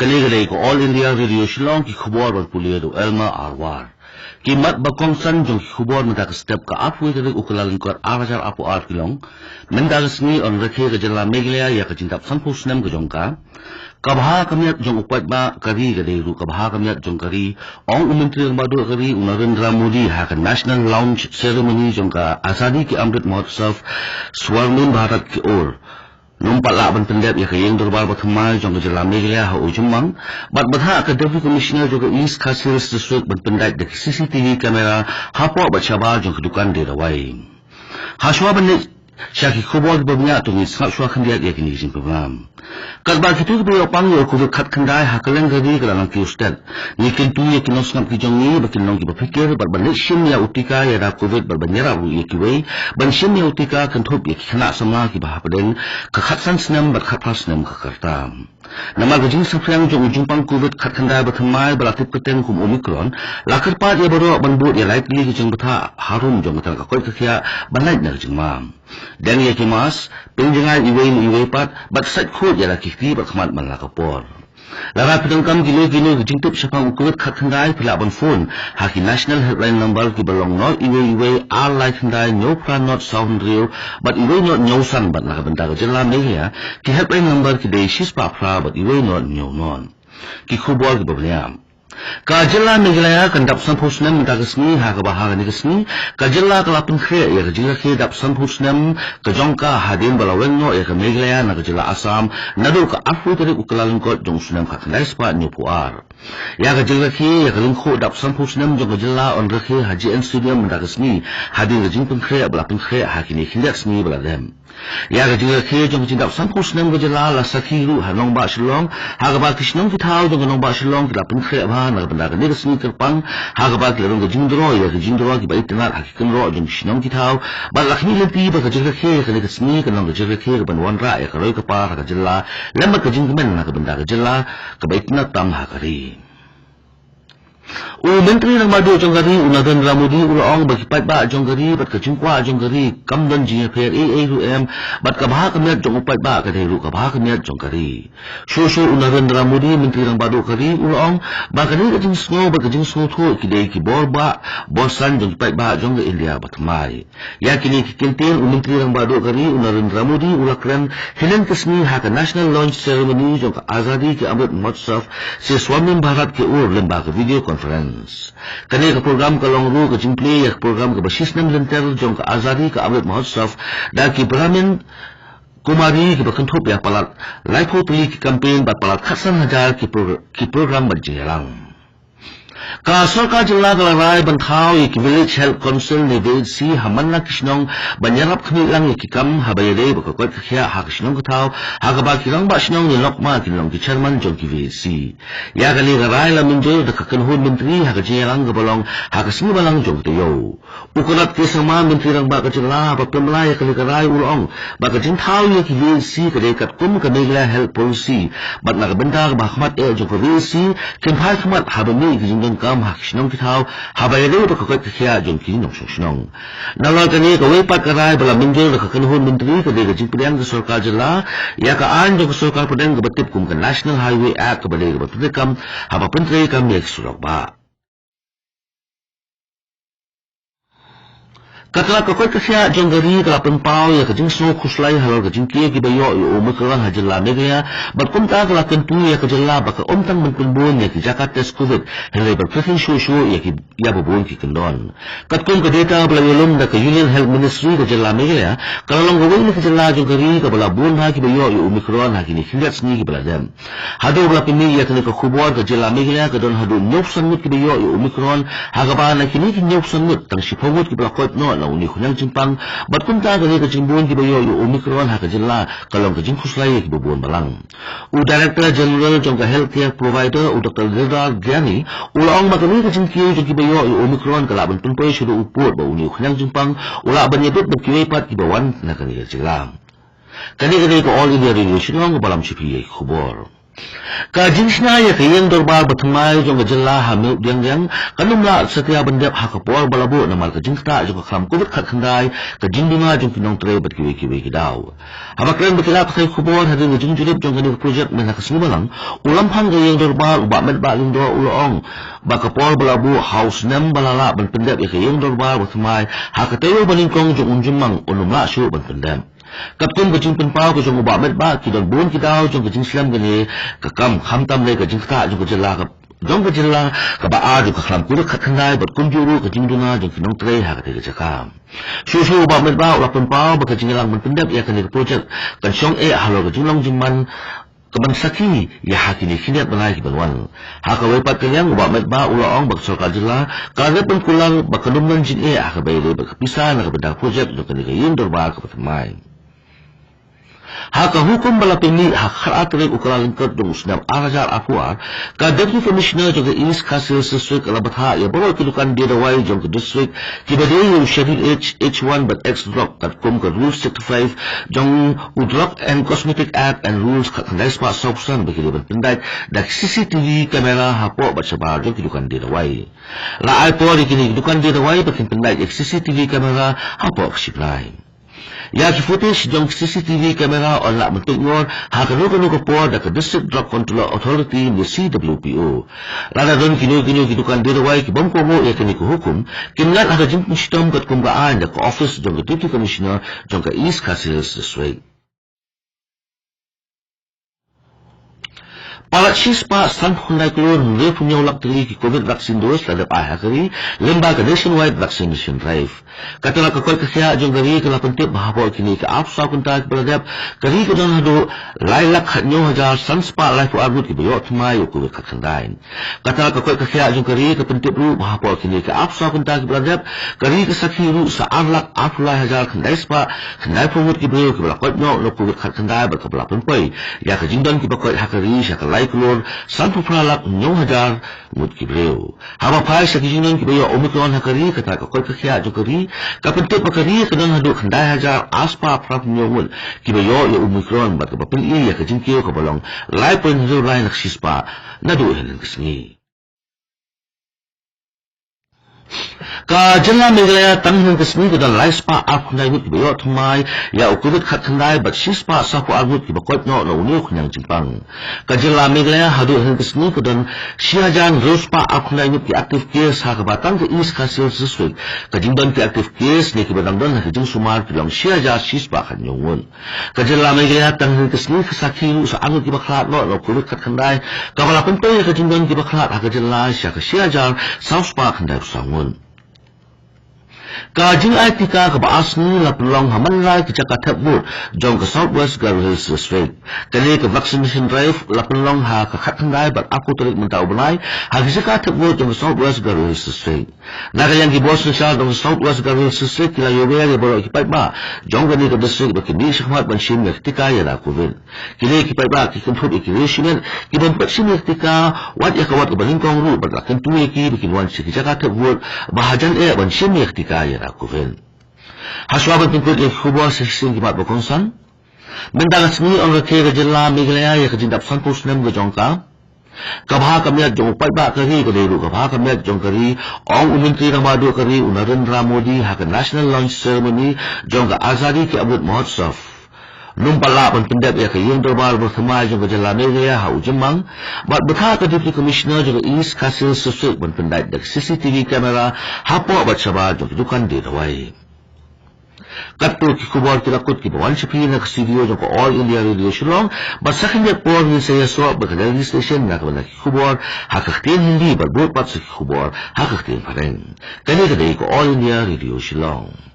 Kali ko All India Radio Shillong ki khubor bal puliya do Elma Arwar. Ki mat bakong san jong ki khubor mata ka step ka apwe tadi ukulaling kor arajar apu ar kilong. Menda resmi on rekhe ka jala Meghalaya ya ka jintap sanpu snem ka jong ka. Kabha kamiat jong upat ba kari ka deru kabha kamiat jong kari ong umintri ng badu kari Narendra Modi ha ka National Launch Ceremony jong ka Azadi ki Amrit Mahotsav Swarnim Bharat ki or. Numpat laban pendep ya kayeng dorbar bathamal jong jala Meghalaya ha ujumang bat batha ka Deputy Commissioner jong East Kashmir District bat pendep de CCTV kamera hapo bachaba jong dukan de rawai haswa ban Syaki khubor babnya tu ni swa khandiat ya kini jin program kalba kitu bi opang yo ku khat khandai hakaleng gadi kalang ki ustad ni kintu ye kinos ngam ki jong ni bakin long ki bapikir bar ban shim ya utika ya da covid bar banyara ru ye ki wei ban shim ya utika kan thop ye khana sama ki ba paden ka khat san snam bar khat pas nam ka karta nama gajing safrang jong jumpang covid khat khandai bathamai balatip keten kum omicron lakar pa ye baro ban bu ye likely ki jong batha harum jong batha ka koi ka khia banai na jing mam dan ye kimas penjengai iwei pat bat sat khut ya la kifti bat khamat man la kapor lara pedangkam gilo jingtup sapang ukut khat khandai phila ban phone ha ki national helpline number ki balong no iwei all like khandai no plan not sound real but iwei not nyausan bat la benda jela Meghalaya ki helpline number ki dei shispa phra bat iwei not nyaunon ki khubor ki babliam Kajilla Meghalaya kan dap sampusnem dagasni ha ka bahaga ni gasni kajilla kalapin khe ya kajilla khe dap sampusnem kajongka hadin balaweng no ya ka Meghalaya na kajilla Assam nadu ka afu tari ukalalin ko jong sunem ka kanai spa ni puar ya kajilla khe ya kalin kho dap sampusnem jong kajilla on rakhe haji en stadium dagasni hadin kajing pin khe balapin khe ha kini khindak sni baladem ya kajilla khe jong jindap sampusnem kajilla la sakhiru hanong ba shilong ha ka ba kishnong ki thau jong nong ba shilong kilapin khe ba na benda ka ni resmi kerpang ha ka ba ki lerong ka jingdro ya ka jingdro ki ba itnar hakikan ro jong shinong ki thau ba lakhni lenti ba ka jira khe ka ni resmi ka nong ka jira khe ka ban wan ra ya ka roi ka pa ka jilla lemba ka jingmen na ka benda ka jilla ka ba itnar tam ha ka ri Menteri ng Madu jong gari Narendra Modi ulaong bagipat ba jong gari bat ka jingkwa jong gari kamdan jing pher AAUM bat ka bha kamiat jong upat ba ka deru ka bha kamiat jong gari so Narendra Modi menteri ng Madu gari ulaong ba ka ni ka jing snow ba ka jing snow tho ki dei ki bor ba bosan jong upat ba jong India bat mai ya kini ki kinten menteri ng Madu gari Narendra Modi ulakran hilen kasni ha ka national launch ceremony jong ka Azadi ki Amrit Mahotsav se Swarnim Bharat ke ur lemba ka video conference kani ka program ka longru ka jingple ya program ka basis nam lenter jong ka Azadi ka Amrit Mahotsav da ki Brahmin Kumari ki bakanthop ya palat laifo tuli ki campaign bat palat khasan hajar ki program bajingalang ka sarkar jilla ka rai banthau ki village health council ne ve si hamanna kishnong banyarap khni lang ki kam habayade ba ko khya ha kishnong ka thau ha ka ba ki rang ba shnong ni lokma ki long ki chairman jong ki ve si ya gali ka rai la minjo da ka kan hun menteri ha ka jelang ka balong ha ka sni balang jong te yo ukurat ke sama menteri rang ba ka jilla ba pemla ya kali ka rai ulong ba ka jing thau ye ki ve si ka de kat kum ka Meghalaya health policy bat na ka benda ka ba khmat e jong ka ve si kem phai khmat ha ba ni ki jing kam hak shnong ki thau habayade ba ka ka khya jong ki nong shnong nala kani ka wei pat ka rai bala minjol ka kan hun menteri ka de ka jing pidang ka sarkar jilla ya ka an jong sarkar pidang ka batip kum ka National Highway Act ka bale ka batip kam ha ba pentre ka mek surok ba Katla ka koi kasya jong gari ka penpau ya ka jing snow khuslai halal ka jing kia ki bayo yo omikran ha jilla Meghalaya bat kum ta ka kan tu ya ka jilla ba ka omtang mentun bon ya ki Jakarta test covid hele ba prefen show ya ki ya bo bon ki kendon kat kum ka data bla yolum da ka Union Health Ministry ka jilla Meghalaya kalong go ni ka jilla jong gari ka bala bon ha ki bayo yo omikran ha ki ni khindats ni ki bala jam hado bla pini ya ka ni ka khubor ka jilla Meghalaya ka don hado nyop sanut ki bayo yo omikran ha ga ba na ki ni ki nyop sanut tang si phawut ki bla kot no na uni khunyang jimpang bat kum ta gani ka jingbon ki bayo yo omicron ha ka jilla kalong ka jing khuslai ki bobon balang u director general jong ka healthcare provider u Dr. Zedar Gyani ulaong makani ka jing ki jong ki bayo yo omicron ka laban tunpoy shudu upot ba uni khunyang jimpang ula ban yebet ba ki pat ki bawan na kani ka jilla kani ko All India Radio Shillong balam chipi khubor Kajing sinaya kayang dorbar batumay jong gajala hamil diang kanumla setiap bendep hakapor balabu namal kajing ta jong kakram kubit khat khandai kajing dunga jong pinong tre bat kiwi kidaw habakren bakila kai kubor hadin jong jurip jong kani project men hakasmubalang ulam hang kayang dorbar uba met ba lindo ulong bakapor balabu house nem balala ban pendep kayang dorbar batumay hakatewe balingkong jong unjumang unumla syu ban pendep Kapten kajing penpau kajing ubah met ba kidon bun kidaw jong kajing silam gani kakam khamtam le kajing ta jong kajela ka jong kajela ka ba a jong kaklam kudak khandai bat kunjuru kajing duna jong kinong tre ha ka jakam shu ubah met ba ulah penpau ba kajing lang men pendap ya kani project kan syong halo kajing long jingman kaman saki ya hakini kiniat bangai ki banwan haka wepat kanyang ubah met ba ulaong bak sorkal jela karet pengkulang bakanumnan jin haka bayle bak pisah na kabenda project jong kani kayin dorbar ka patmai Haka hukum balapini hak atre ukala lingkar dong usnam arajar afuar ka deputy commissioner jong East Castle district alabatha ya boro kilukan dia dawai jong district kibade yung Sheffield H1 but X drop kat kum ka rules 65 jong udrop and cosmetic act and rules kat handai spa subsan bagi ban pendai dak CCTV kamera hapo bat sabar jong kilukan dia dawai la ai po kini kilukan dia dawai bakin pendai CCTV kamera hapo ksiplai Ya ki footage jong CCTV kamera on la bentuk ngor hakano ko da district drug control authority ni CWPO lada don kino kidukan dirwai ki bom ko mo ya kini ko hukum kimlat ada jing sistem kat kumgaan da ko office jong deputy commissioner jong ka East Castle district Palat sispa san hundai kulon le punya ulak teri ki COVID vaksin dos lada pahah kari lembaga nationwide vaccination drive. Katalah kakoi kesya jong gari kala pentip bahapol kini ke afsa kunta beladap kari ke don hado lailak hatnyo hajar san spa life arbut ki bayot mai COVID kaksandain. Katalah kakoi kesya jong gari ke pentip ru bahapol kini ke afsa kunta beladap kari ke sakhi ru sa arlak afulai hajar kandai spa kandai pungut ki bayo ki balakot no COVID kaksandai berkabla penpai ya ke jingdon ki bakoi hakari syakal Kulur santu pralak nyong hajar mut kibreu haba pai sakijingan kibayo omikron hakari kata kakoi kakya jokari kapentip bakari kadang haduk handai hajar aspa prap nyong kibayo ya omikron bat kapapil ya kajingkio kabalong lai pen hajar lai naksispa nadu helen kesni ka jala Meghalaya tanghang kesmi ka lai spa akhnai mut kibayo thmai ya ukubit khat khandai bat sispa sapu armut ki bakot no no uni khunyang jingpang ka jala Meghalaya hadu hang kesmi ka dan siajan rospa akhnai mut ki active case ha ka batang ka East Castle district ka jingdan ki active case ni ki badang don ha jing sumar ki long siaja sispa khan yongwon ka jala Meghalaya tanghang kesmi ka sakhi sa angut ki baklat no no kubit khat khandai ka bala pentoy ka jingdan ki baklat ha ka jala sia ka siajan south spa khandai sangun Kajing ay tika kabaas ni la pelong haman lai ki caka tepbut jong ke Southwest Garhills District. Kali ke vaccination drive la pelong ha ke khat khandai bat aku terik mentau benai ha ki caka tepbut jong ke Southwest Garhills District. Naga yang ki bos sosial jong ke Southwest Garhills District kila yobe ya boro ki pai ba jong gani ke district ba ki ni shikmat ban shim ya tika ya la covid. Kili ki pai ba ki kentut ki reshimen ki ban pat shim ya tika wat ya kawat ke balingkong ru bat la kentu ki bikin wan ki caka tepbut bahajan ban shim ya tika ya rakuven haswabat pingkut khubor sesing kimat bokongsan mendaga sni on rake ga jilla Meghalaya ya kajindap sanpus nem ga jongka kabha kamyat jong pai ba kari ga deru kabha kamyat jong kari ong umintri ramadu kari Narendra Modi ha ka national launch ceremony jong ga azadi ki abut mahotsav numpala ban pendap ya kayung dorbar bersama jong jala Meghalaya ha ujemang bat betha ka deputy commissioner jong East Castle district ban pendap dak CCTV kamera hapo bat saba jong dukan de dawai katul ki kubor ki lakut ki bawan sipi na studio jong ko All India Radio Shillong bat sakhin ya por ni saya so ba ka station na ka ki kubor ha ka tin hindi bat bot pat ki kubor ha ka tin pareng kani ka dei ko All India Radio Shillong